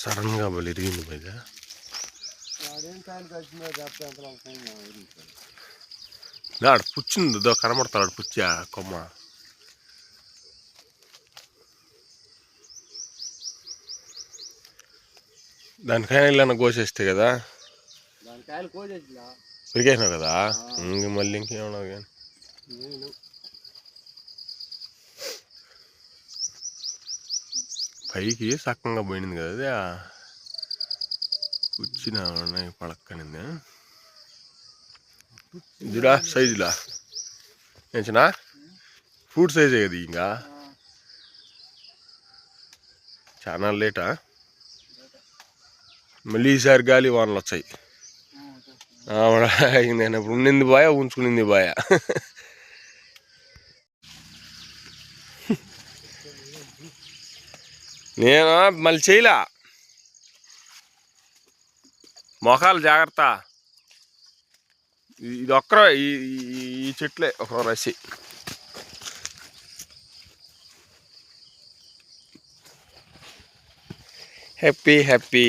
Sudden గా మళ్ళీ ఇరిగింది పైగా. ఆడు పుచ్చింది కనబడతాడు పుచ్చా కొమ్మ. దానికైనా ఇల్లు కోసేస్తే కదా, పెరిగేసినావు కదా ఇంక మళ్ళీ ఇంకేమన్నా కానీ. పైకి సక్కంగా పోయింది కదా అది, కూర్చున్నా ఉన్నాయి పడక్కనింది. ఇదిరా సైజులా ఏంచనా ఫ్రూట్ సైజే కదా ఇంకా చాలా లేటా. మళ్ళీ ఈసారి గాలి వానలు వచ్చాయి. నేను ఇప్పుడు ఉండింది బాయ, ఉంచుకునింది బాయ. నేను మళ్ళీ చేయలే, మొఖాలు జాగ్రత్త. ఇది ఒక్కరో ఈ చెట్లే ఒక రసి. Happy happy.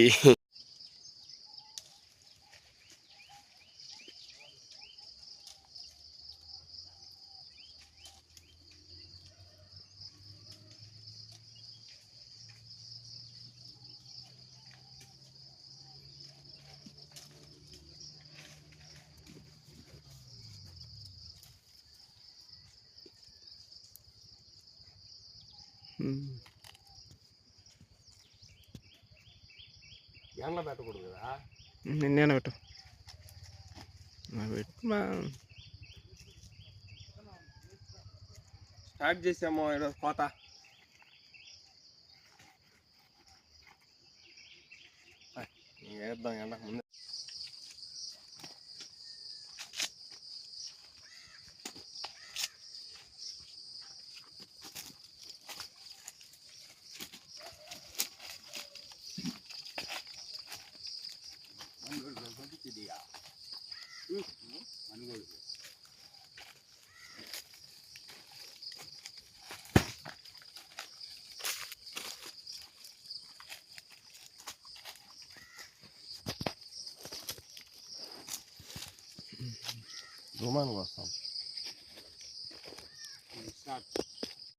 ఎండ పెట్టకూడదు కదా, నిన్నేనా పెట్టు స్టార్ట్ చేసాము ఈరోజు కోత. వేద్దాం ఎండకు ముందు. దుమానికి వస్తాం.